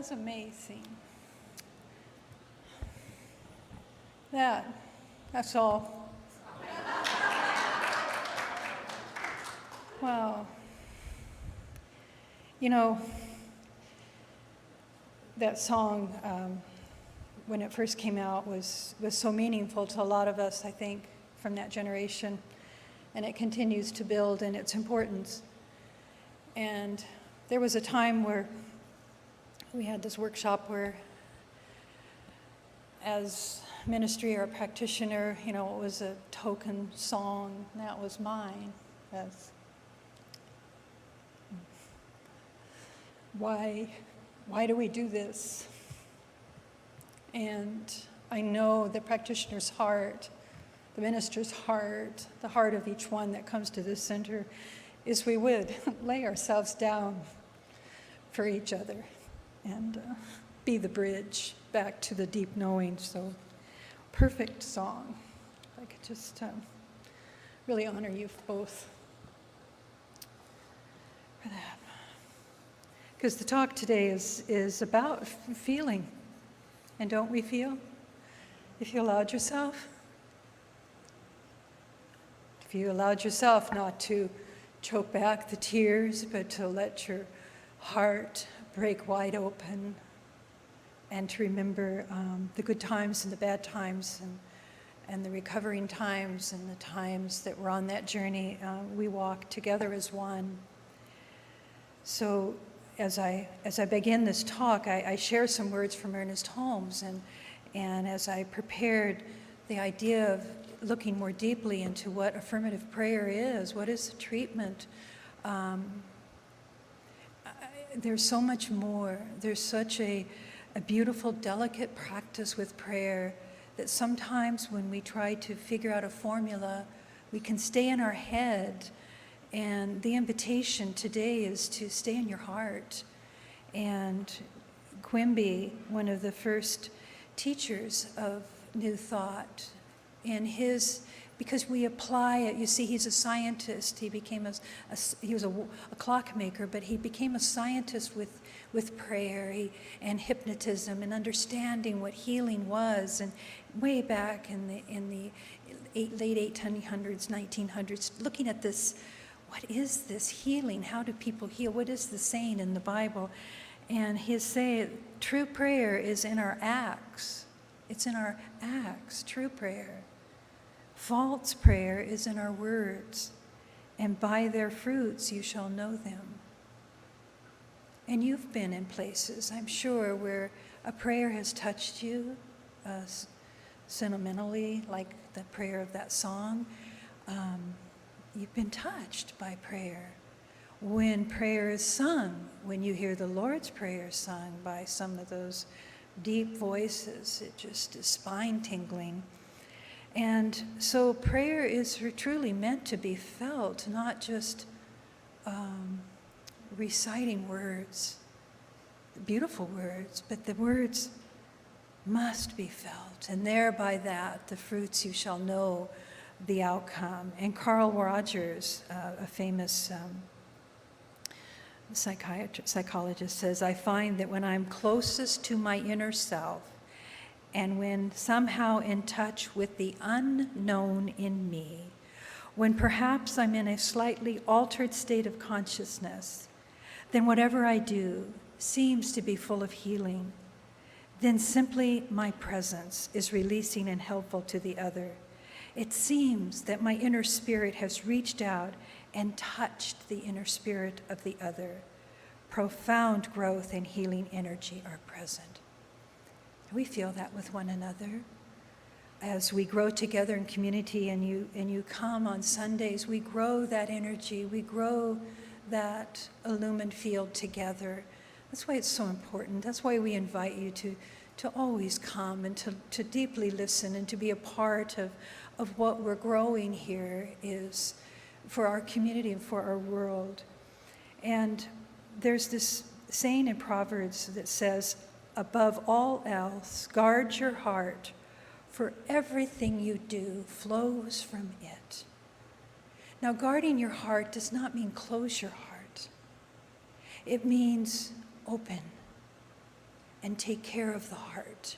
was amazing. That's all. Wow. You know, that song, when it first came out, was so meaningful to a lot of us, I think, from that generation. And it continues to build in its importance. And there was a time where we had this workshop where, as ministry or a practitioner, you know, it was a token song. That was mine. That's why do we do this? And I know the practitioner's heart, the minister's heart, the heart of each one that comes to this center is we would lay ourselves down for each other and be the bridge back to the deep knowing. So, perfect song. I could just really honor you both for that. Because the talk today is about feeling. And don't we feel? If you allowed yourself? If you allowed yourself not to choke back the tears, but to let your heart break wide open and to remember the good times and the bad times and the recovering times and the times that we're on that journey, we walk together as one. So as I begin this talk, I share some words from Ernest Holmes, and as I prepared the idea of looking more deeply into what affirmative prayer is, what is the treatment, there's so much more. There's such a beautiful, delicate practice with prayer that sometimes when we try to figure out a formula, we can stay in our head. And the invitation today is to stay in your heart. And Quimby, one of the first teachers of New Thought, because we apply it, you see, he's a scientist. He became he was a clockmaker, but he became a scientist with prayer and hypnotism and understanding what healing was. And way back in the late 1800s, 1900s, looking at this, what is this healing? How do people heal? What is the saying in the Bible? And he said, true prayer is in our acts. It's in our acts, true prayer. False prayer is in our words, and by their fruits you shall know them. And you've been in places, I'm sure, where a prayer has touched you sentimentally, like the prayer of that song. You've been touched by prayer. When prayer is sung, when you hear the Lord's Prayer sung by some of those deep voices, it just is spine-tingling. And so prayer is truly meant to be felt, not just reciting words, beautiful words, but the words must be felt. And thereby that, the fruits you shall know the outcome. And Carl Rogers, a famous psychologist, says, I find that when I'm closest to my inner self, and when somehow in touch with the unknown in me, when perhaps I'm in a slightly altered state of consciousness, then whatever I do seems to be full of healing. Then simply my presence is releasing and helpful to the other. It seems that my inner spirit has reached out and touched the inner spirit of the other. Profound growth and healing energy are present. We feel that with one another. As we grow together in community and you come on Sundays, we grow that energy, we grow that illumined field together. That's why it's so important. That's why we invite you to always come and to deeply listen and to be a part of what we're growing here is for our community and for our world. And there's this saying in Proverbs that says, above all else, guard your heart, for everything you do flows from it. Now, guarding your heart does not mean close your heart. It means open. and take care of the heart.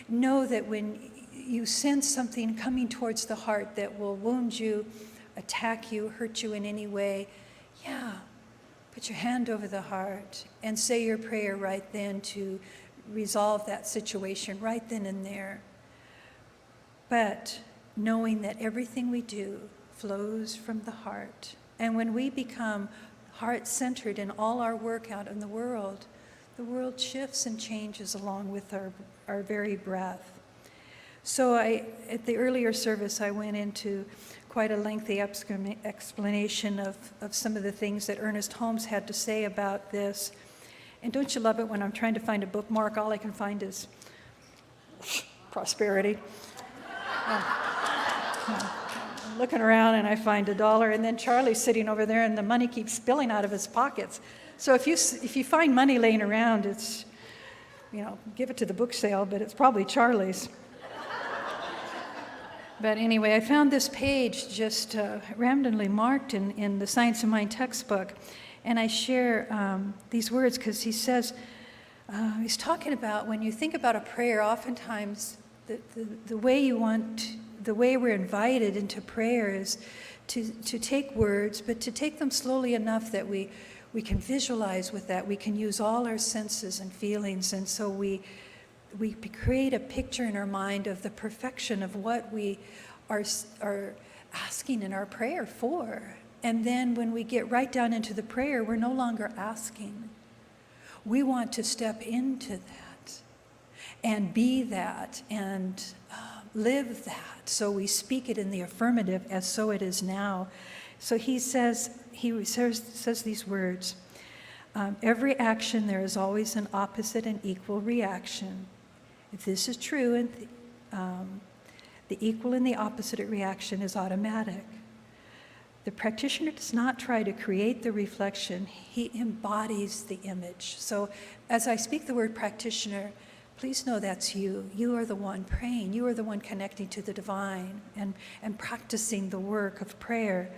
Know that when you sense something coming towards the heart that will wound you, attack you, hurt you in any way, put your hand over the heart and say your prayer right then to resolve that situation right then and there. But knowing that everything we do flows from the heart. And when we become heart-centered in all our work out in the world shifts and changes along with our very breath. So at the earlier service, I went into quite a lengthy explanation of some of the things that Ernest Holmes had to say about this. And don't you love it when I'm trying to find a bookmark, all I can find is prosperity. I'm looking around and I find $1, and then Charlie's sitting over there and the money keeps spilling out of his pockets. So if you find money laying around, it's, give it to the book sale, but it's probably Charlie's. But anyway, I found this page just randomly marked in the Science of Mind textbook, and I share these words because he says, he's talking about when you think about a prayer, oftentimes the way we're invited into prayer is to take words, but to take them slowly enough that we can visualize with that. We can use all our senses and feelings, and so we create a picture in our mind of the perfection of what we are asking in our prayer for. And then when we get right down into the prayer, we're no longer asking. We want to step into that and be that and live that. So we speak it in the affirmative as so it is now. So he says these words, every action there is always an opposite and equal reaction. If this is true, and the equal and the opposite reaction is automatic. The practitioner does not try to create the reflection, he embodies the image. So as I speak the word practitioner, please know that's you. You are the one praying. You are the one connecting to the divine and practicing the work of prayer.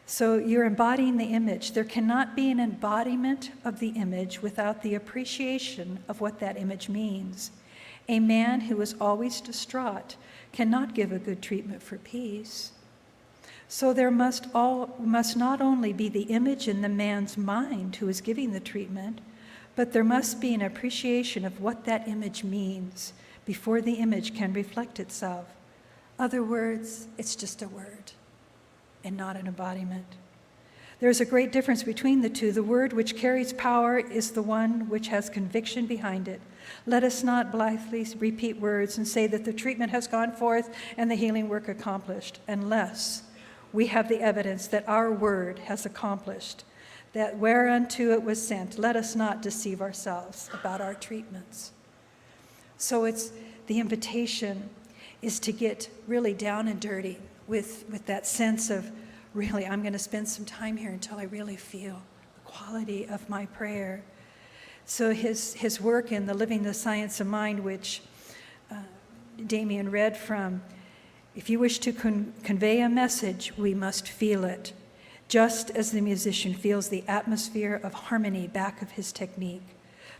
So you're embodying the image. There cannot be an embodiment of the image without the appreciation of what that image means. A man who is always distraught cannot give a good treatment for peace. So there must not only be the image in the man's mind who is giving the treatment, but there must be an appreciation of what that image means before the image can reflect itself. Other words, it's just a word and not an embodiment. There's a great difference between the two. The word which carries power is the one which has conviction behind it. Let us not blithely repeat words and say that the treatment has gone forth and the healing work accomplished, unless we have the evidence that our word has accomplished, that whereunto it was sent. Let us not deceive ourselves about our treatments. So it's the invitation is to get really down and dirty with that sense of, really, I'm going to spend some time here until I really feel the quality of my prayer. So his work in the Living the Science of Mind, which Damien read from, if you wish to convey a message, we must feel it, just as the musician feels the atmosphere of harmony back of his technique.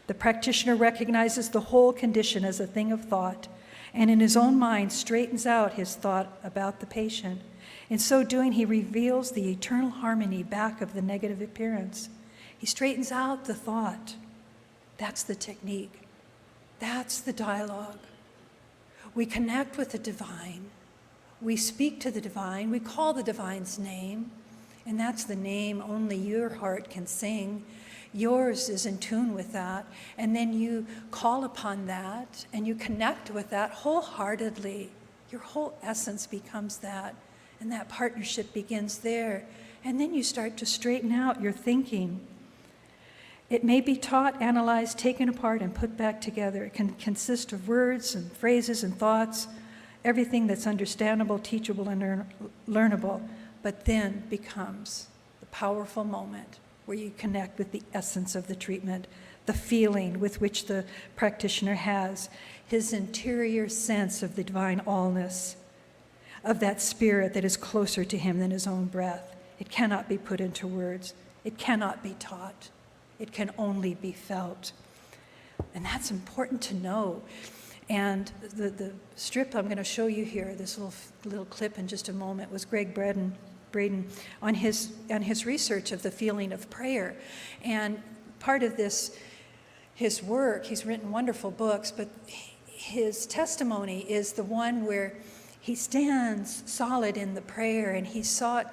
The practitioner recognizes the whole condition as a thing of thought, and in his own mind straightens out his thought about the patient. In so doing, he reveals the eternal harmony back of the negative appearance. He straightens out the thought. That's the technique. That's the dialogue. We connect with the divine. We speak to the divine. We call the divine's name, and that's the name only your heart can sing. Yours is in tune with that, and then you call upon that, and you connect with that wholeheartedly. Your whole essence becomes that, and that partnership begins there. And then you start to straighten out your thinking. It may be taught, analyzed, taken apart, and put back together. It can consist of words and phrases and thoughts, everything that's understandable, teachable, and learnable, but then becomes the powerful moment where you connect with the essence of the treatment, the feeling with which the practitioner has, his interior sense of the divine allness, of that spirit that is closer to him than his own breath. It cannot be put into words. It cannot be taught. It can only be felt. And that's important to know. And the strip I'm going to show you here, this little clip in just a moment, was Greg Braden on his research of the feeling of prayer. And part of his work, he's written wonderful books, but his testimony is the one where he stands solid in the prayer, and he sought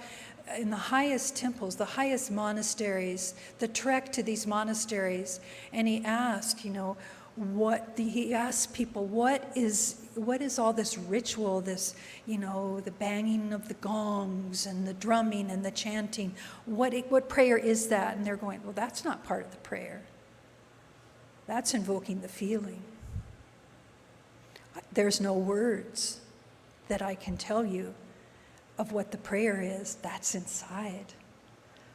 in the highest temples, the highest monasteries, the trek to these monasteries, and he asked, he asked people, what is all this ritual, this, the banging of the gongs and the drumming and the chanting, what prayer is that? And they're going, well, that's not part of the prayer. That's invoking the feeling. There's no words that I can tell you of what the prayer is. That's inside.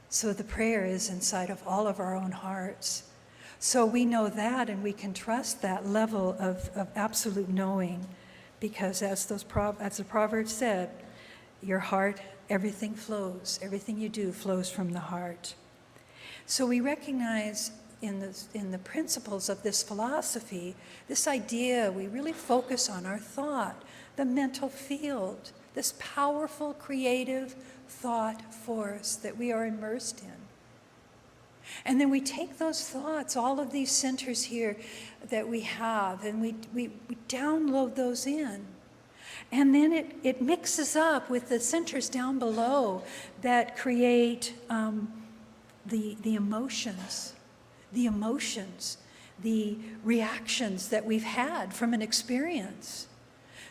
So the prayer is inside of all of our own hearts. So we know that, and we can trust that level of absolute knowing, because as the proverb said, your heart, everything flows. Everything you do flows from the heart. So we recognize in the principles of this philosophy, this idea, we really focus on our thought, the mental field, this powerful, creative thought force that we are immersed in. And then we take those thoughts, all of these centers here that we have, and we download those in. And then it mixes up with the centers down below that create the emotions, the reactions that we've had from an experience.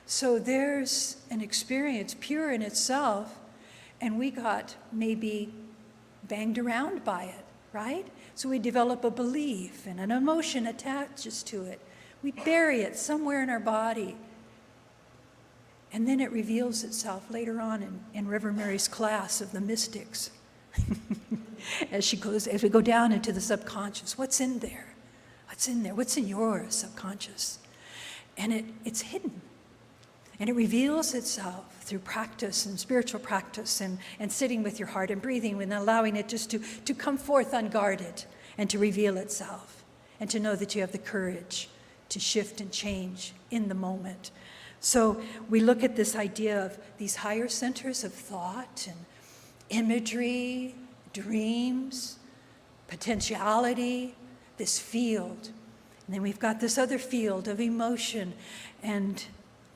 So there's an experience pure in itself, and we got maybe banged around by it, right? So we develop a belief, and an emotion attaches to it. We bury it somewhere in our body. And then it reveals itself later on in Reverend Mary's class of the mystics. As we go down into the subconscious, what's in there? What's in there? What's in your subconscious? And it's hidden. And it reveals itself through practice and spiritual practice and sitting with your heart and breathing and allowing it just to come forth unguarded and to reveal itself and to know that you have the courage to shift and change in the moment. So we look at this idea of these higher centers of thought and imagery, dreams, potentiality, this field. And then we've got this other field of emotion, and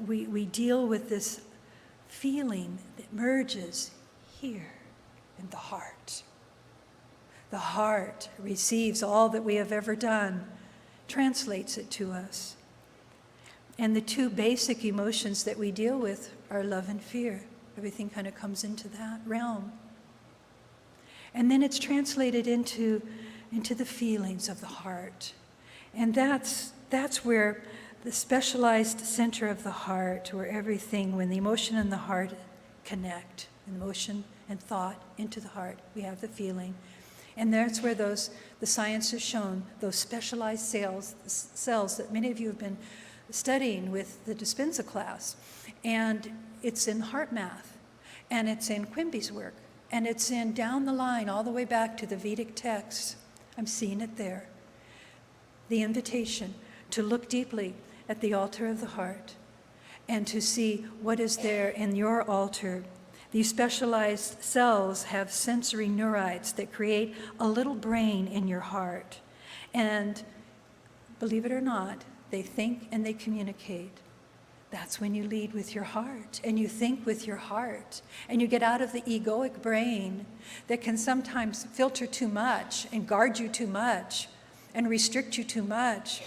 we deal with this feeling that merges here in the heart. The heart receives all that we have ever done, translates it to us. And the two basic emotions that we deal with are love and fear. Everything kind of comes into that realm. And then it's translated into the feelings of the heart. And that's where the specialized center of the heart, where everything, when the emotion and the heart connect, emotion and thought into the heart, we have the feeling. And that's where the science has shown, those specialized cells that many of you have been studying with the Dispenza class. And it's in heart math, and it's in Quimby's work, and it's in down the line, all the way back to the Vedic texts. I'm seeing it there. The invitation to look deeply at the altar of the heart and to see what is there in your altar. These specialized cells have sensory neurites that create a little brain in your heart. And believe it or not, they think and they communicate. That's when you lead with your heart and you think with your heart and you get out of the egoic brain that can sometimes filter too much and guard you too much and restrict you too much,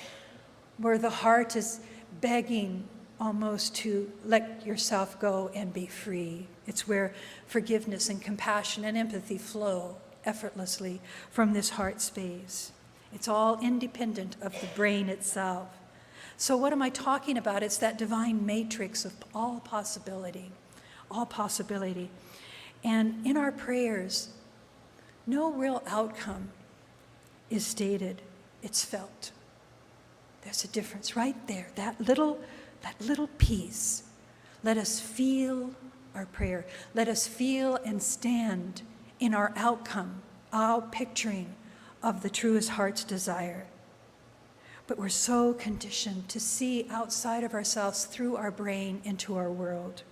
where the heart is begging almost to let yourself go and be free. It's where forgiveness and compassion and empathy flow effortlessly from this heart space. It's all independent of the brain itself. So what am I talking about? It's that divine matrix of all possibility, all possibility. And in our prayers, no real outcome is stated, it's felt. There's a difference right there, that little piece. Let us feel our prayer. Let us feel and stand in our outcome, our picturing of the truest heart's desire. But we're so conditioned to see outside of ourselves through our brain into our world.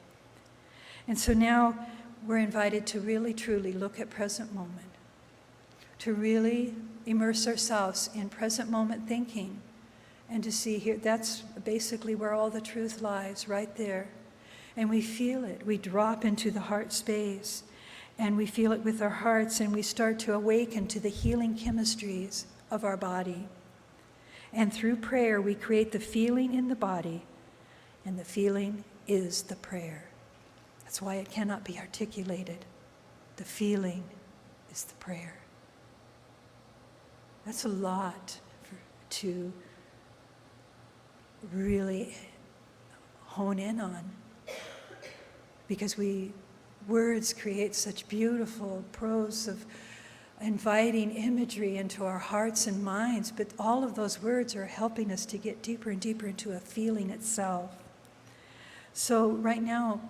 And so now we're invited to really truly look at present moment, to really immerse ourselves in present moment thinking, and to see here, that's basically where all the truth lies, right there. And we feel it. We drop into the heart space, and we feel it with our hearts, and we start to awaken to the healing chemistries of our body. And through prayer, we create the feeling in the body, and the feeling is the prayer. That's why it cannot be articulated. The feeling is the prayer. That's a lot to really hone in on, because words create such beautiful prose of inviting imagery into our hearts and minds, but all of those words are helping us to get deeper and deeper into a feeling itself. So right now,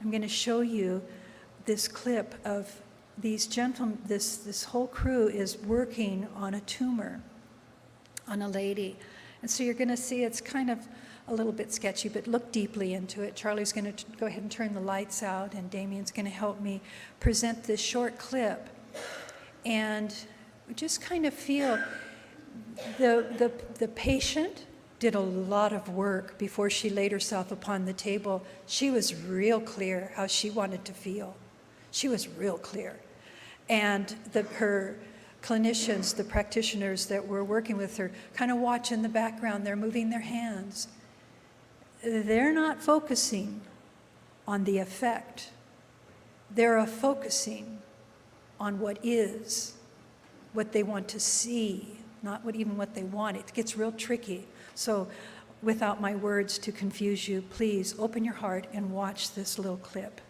I'm going to show you this clip of these gentlemen. This whole crew is working on a tumor on a lady. And so you're going to see it's kind of a little bit sketchy, but look deeply into it. Charlie's going to go ahead and turn the lights out, and Damien's going to help me present this short clip. And just kind of feel the patient did a lot of work before she laid herself upon the table. She was real clear how she wanted to feel. She was real clear. And her clinicians, the practitioners that were working with her, kind of watch in the background. They're moving their hands. They're not focusing on the effect. They're focusing on what is, what they want to see, not even what they want. It gets real tricky. So without my words to confuse you, please open your heart and watch this little clip.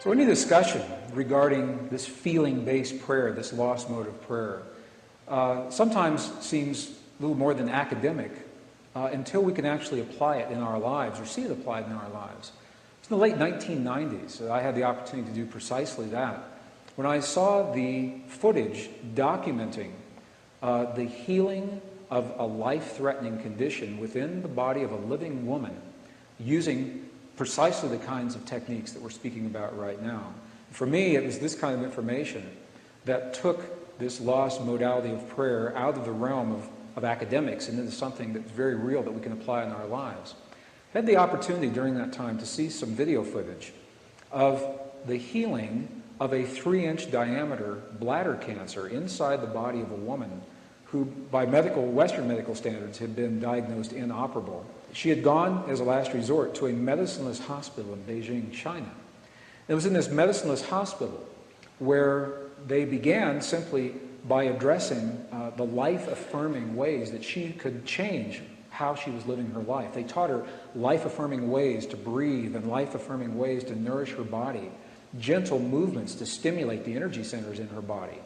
So any discussion regarding this feeling-based prayer, this lost mode of prayer, sometimes seems a little more than academic until we can actually apply it in our lives or see it applied in our lives. It's in the late 1990s that I had the opportunity to do precisely that. When I saw the footage documenting the healing of a life-threatening condition within the body of a living woman using precisely the kinds of techniques that we're speaking about right now. For me, it was this kind of information that took this lost modality of prayer out of the realm of academics and into something that's very real that we can apply in our lives. I had the opportunity during that time to see some video footage of the healing of a 3-inch diameter bladder cancer inside the body of a woman who, by Western medical standards, had been diagnosed inoperable. She had gone, as a last resort, to a medicineless hospital in Beijing, China. It was in this medicineless hospital where they began simply by addressing the life-affirming ways that she could change how she was living her life. They taught her life-affirming ways to breathe and life-affirming ways to nourish her body, gentle movements to stimulate the energy centers in her body.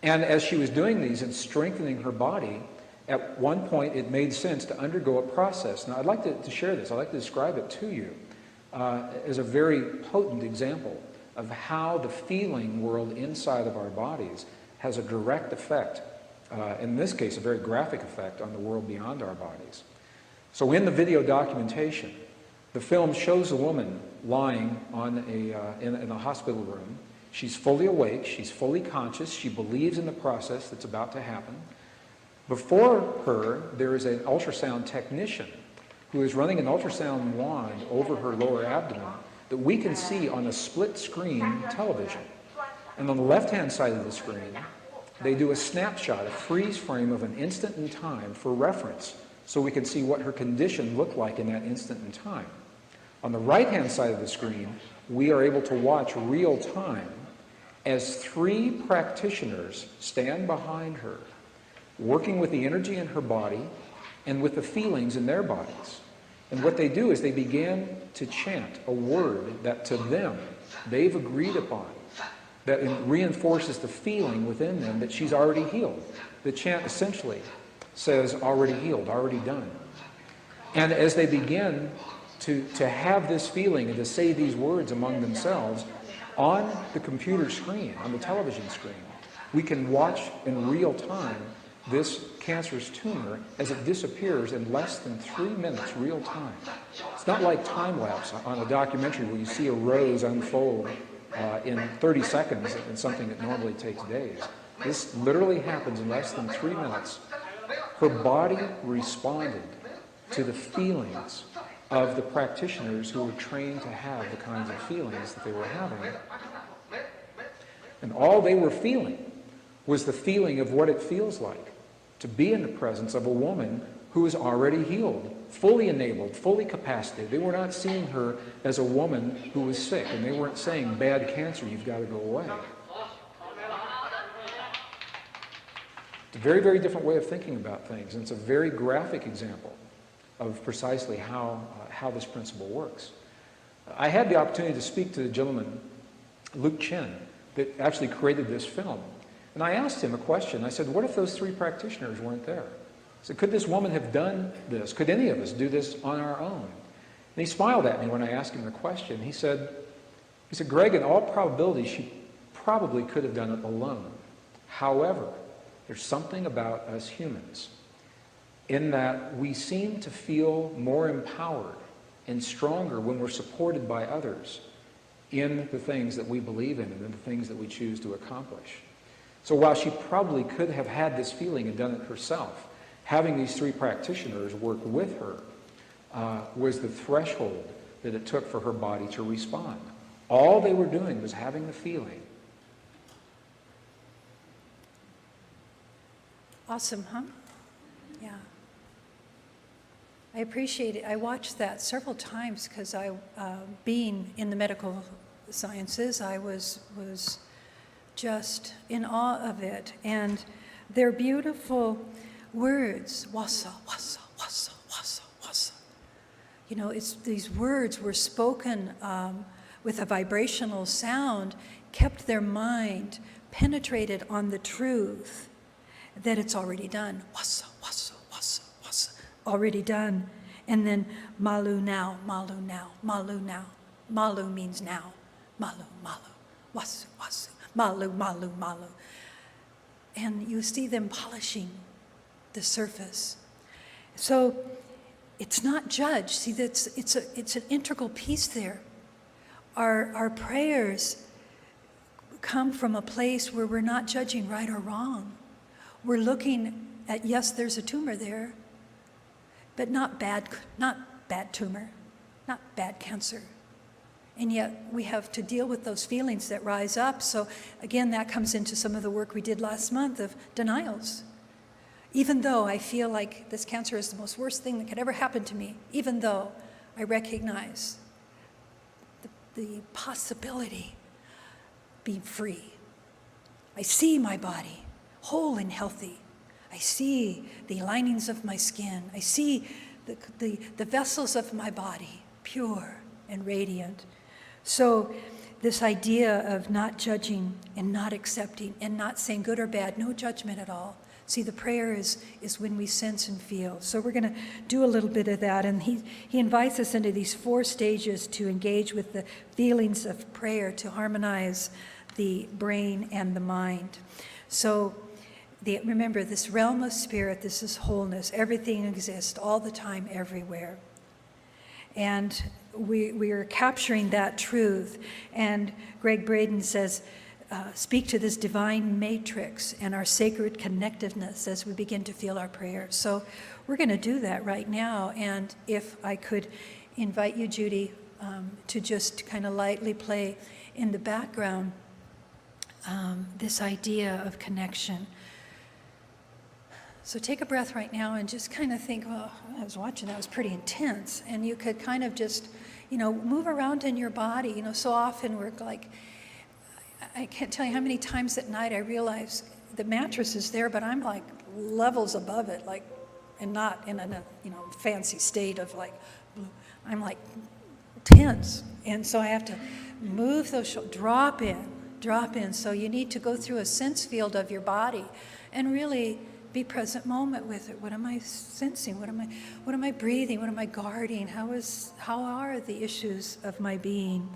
And as she was doing these and strengthening her body, at one point it made sense to undergo a process. Now I'd like to share this. I'd like to describe it to you as a very potent example of how the feeling world inside of our bodies has a direct effect, in this case a very graphic effect, on the world beyond our bodies. So in the video documentation, the film shows a woman lying on in a hospital room. She's fully awake, she's fully conscious, she believes in the process that's about to happen. Before her, there is an ultrasound technician who is running an ultrasound wand over her lower abdomen that we can see on a split-screen television. And on the left-hand side of the screen, they do a snapshot, a freeze frame of an instant in time for reference, so we can see what her condition looked like in that instant in time. On the right-hand side of the screen, we are able to watch real time as 3 practitioners stand behind her, working with the energy in her body and with the feelings in their bodies. And what they do is they begin to chant a word that to them, they've agreed upon, that reinforces the feeling within them that she's already healed. The chant essentially says already healed, already done. And as they begin to have this feeling and to say these words among themselves, on the computer screen, on the television screen, we can watch in real time this cancerous tumor as it disappears in less than 3 minutes, real time. It's not like time lapse on a documentary where you see a rose unfold in 30 seconds in something that normally takes days. This literally happens in less than 3 minutes. Her body responded to the feelings of the practitioners who were trained to have the kinds of feelings that they were having. And all they were feeling was the feeling of what it feels like to be in the presence of a woman who is already healed, fully enabled, fully capacitated. They were not seeing her as a woman who was sick, and they weren't saying, bad cancer, you've got to go away. It's a very, very different way of thinking about things, and it's a very graphic example of precisely how this principle works. I had the opportunity to speak to the gentleman, Luke Chen, that actually created this film. And I asked him a question. I said, what if those 3 practitioners weren't there? I said, could this woman have done this? Could any of us do this on our own? And he smiled at me when I asked him the question. He said, Greg, in all probability, she probably could have done it alone. However, there's something about us humans in that we seem to feel more empowered and stronger when we're supported by others in the things that we believe in and in the things that we choose to accomplish. So while she probably could have had this feeling and done it herself, having these 3 practitioners work with her was the threshold that it took for her body to respond. All they were doing was having the feeling. Awesome, huh? Yeah. I appreciate it. I watched that several times because being in the medical sciences, I was just in awe of it. And their beautiful words, wasa, wasa, wasa, wasa, wasa. You know, these words were spoken with a vibrational sound, kept their mind penetrated on the truth that it's already done. Wasa, wasa, wasa, wasa, already done. And then malu now, malu now, malu now. Malu means now. Malu, malu, wasu, wasu, malu, malu, malu. And you see them polishing the surface. So it's not judged. See, it's an integral piece there. Our prayers come from a place where we're not judging right or wrong. We're looking at, yes, there's a tumor there, but not bad tumor, not bad cancer. And yet we have to deal with those feelings that rise up. So again, that comes into some of the work we did last month of denials. Even though I feel like this cancer is the most worst thing that could ever happen to me, even though I recognize the possibility of being free. I see my body whole and healthy. I see the linings of my skin. I see the vessels of my body pure and radiant. So this idea of not judging and not accepting and not saying good or bad, no judgment at all. See, the prayer is when we sense and feel. So we're going to do a little bit of that. And he invites us into these 4 stages to engage with the feelings of prayer, to harmonize the brain and the mind. So remember, this realm of spirit, this is wholeness. Everything exists all the time, everywhere. And we are capturing that truth. And Greg Braden says, speak to this divine matrix and our sacred connectiveness as we begin to feel our prayers. So we're going to do that right now. And if I could invite you, Judy, to just kind of lightly play in the background this idea of connection. So take a breath right now and just kind of think, well, I was watching, that was pretty intense. And you could kind of just, move around in your body. So often we're like, I can't tell you how many times at night I realize the mattress is there, but I'm like levels above it, like, and not in a fancy state of like, I'm like tense. And so I have to move those shoulders, drop in. So you need to go through a sense field of your body and really be present moment with it. What am I sensing? What am I breathing? What am I guarding? How are the issues of my being?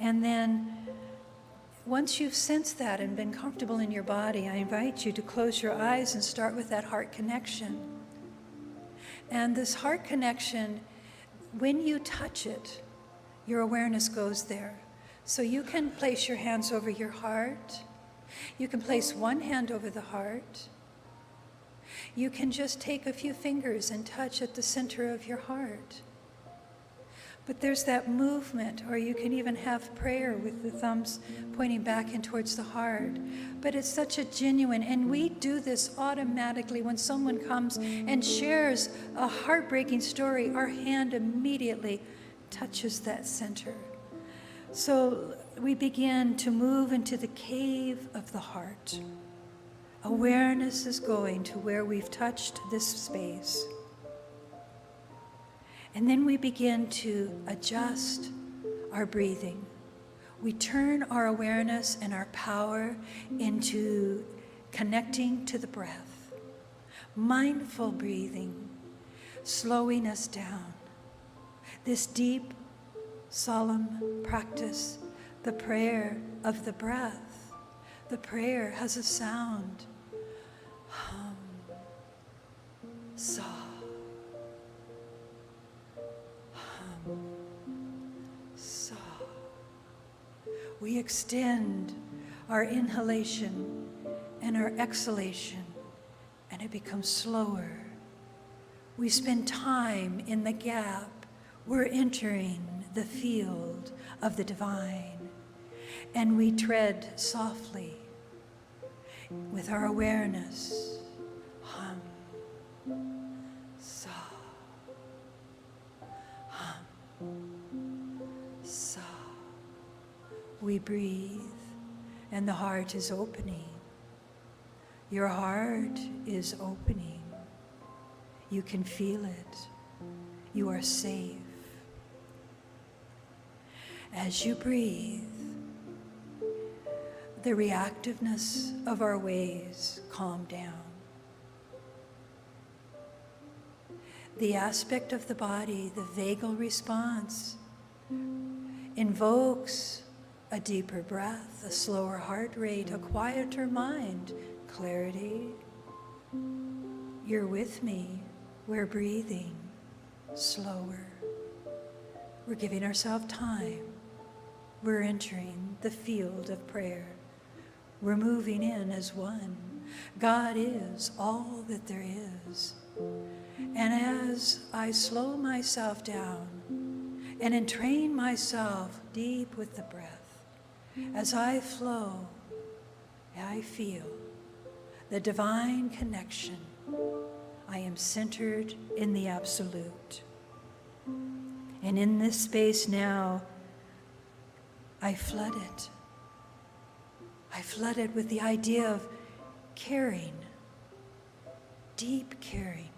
And then once you've sensed that and been comfortable in your body, I invite you to close your eyes and start with that heart connection. And this heart connection, when you touch it, your awareness goes there. So you can place your hands over your heart. You can place one hand over the heart. You can just take a few fingers and touch at the center of your heart. But there's that movement, or you can even have prayer with the thumbs pointing back in towards the heart. But it's such a genuine, and we do this automatically when someone comes and shares a heartbreaking story, our hand immediately touches that center. So we begin to move into the cave of the heart. Awareness is going to where we've touched this space. And then we begin to adjust our breathing. We turn our awareness and our power into connecting to the breath. Mindful breathing, slowing us down. This deep, solemn practice, the prayer of the breath. The prayer has a sound. Hum, sa. So, we extend our inhalation and our exhalation, and it becomes slower. We spend time in the gap. We're entering the field of the divine, and we tread softly with our awareness. Hum, sa. So we breathe, and the heart is opening. Your heart is opening. You can feel it. You are safe. As you breathe, the reactiveness of our ways calm down. The aspect of the body, the vagal response, invokes a deeper breath, a slower heart rate, a quieter mind, clarity. You're with me. We're breathing slower. We're giving ourselves time. We're entering the field of prayer. We're moving in as one. God is all that there is. And as I slow myself down and entrain myself deep with the breath, as I flow, I feel the divine connection. I am centered in the absolute. And in this space now, I flood it. I flood it with the idea of caring, deep caring.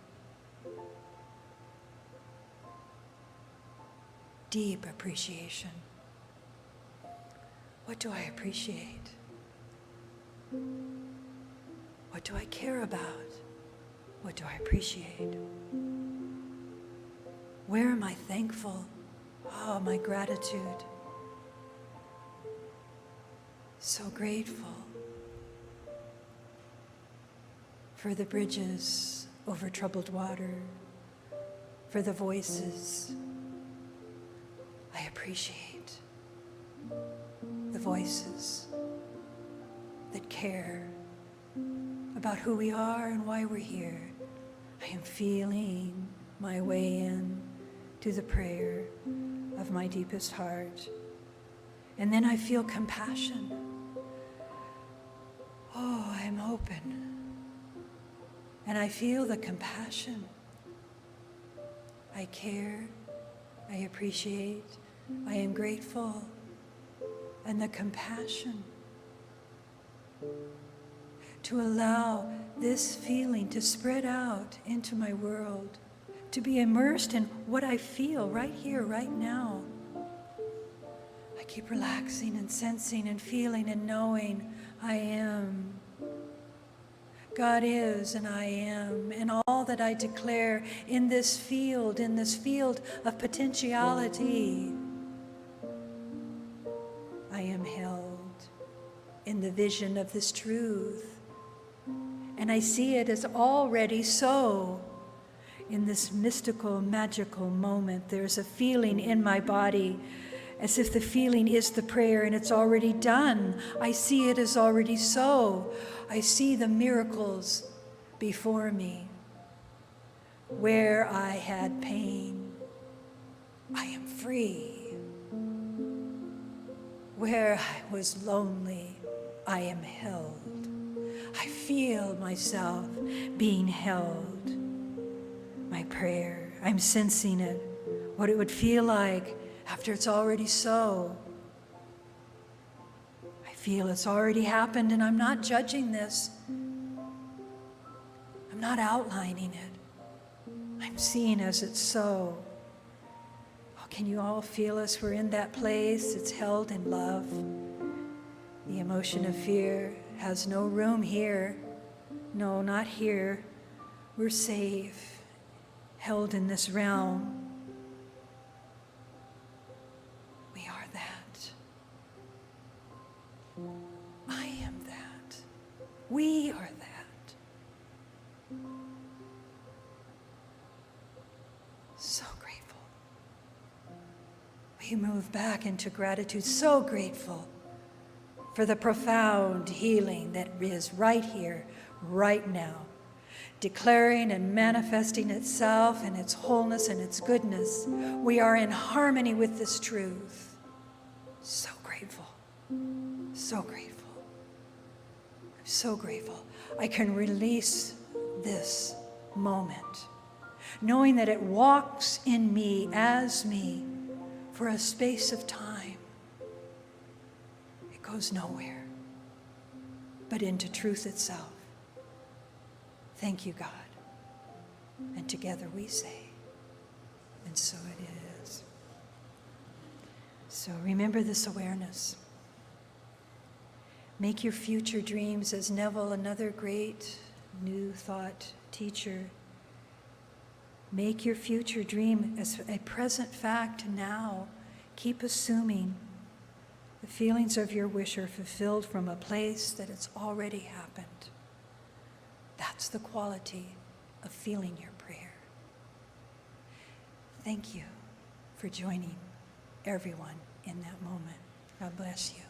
Deep appreciation. What do I appreciate? What do I care about? What do I appreciate? Where am I thankful? Oh, my gratitude. So grateful for the bridges over troubled water, for the voices. I appreciate the voices that care about who we are and why we're here. I am feeling my way in to the prayer of my deepest heart. And then I feel compassion. Oh, I'm open. And I feel the compassion. I care. I appreciate, I am grateful, and the compassion to allow this feeling to spread out into my world, to be immersed in what I feel right here, right now. I keep relaxing and sensing and feeling and knowing I am God is and I am, and all that I declare in this field of potentiality, I am held in the vision of this truth. And I see it as already so. In this mystical, magical moment, there's a feeling in my body as if the feeling is the prayer and it's already done. I see it as already so. I see the miracles before me. Where I had pain, I am free. Where I was lonely, I am held. I feel myself being held. My prayer, I'm sensing it, what it would feel like after it's already so. I feel it's already happened, and I'm not judging this. I'm not outlining it. I'm seeing as it's so. Oh, can you all feel us? We're in that place. It's held in love. The emotion of fear has no room here. No, not here. We're safe, held in this realm. We are that. I am that. We are that. So grateful. We move back into gratitude, so grateful for the profound healing that is right here, right now, declaring and manifesting itself in its wholeness and its goodness. We are in harmony with this truth. So grateful, so grateful. I'm so grateful. I can release this moment, knowing that it walks in me as me for a space of time. It goes nowhere but into truth itself. Thank you, God. And together we say, and so it is. So remember this awareness. Make your future dreams, as Neville, another great new thought teacher, make your future dream as a present fact now. Keep assuming the feelings of your wish are fulfilled from a place that it's already happened. That's the quality of feeling your prayer. Thank you for joining everyone in that moment. God bless you.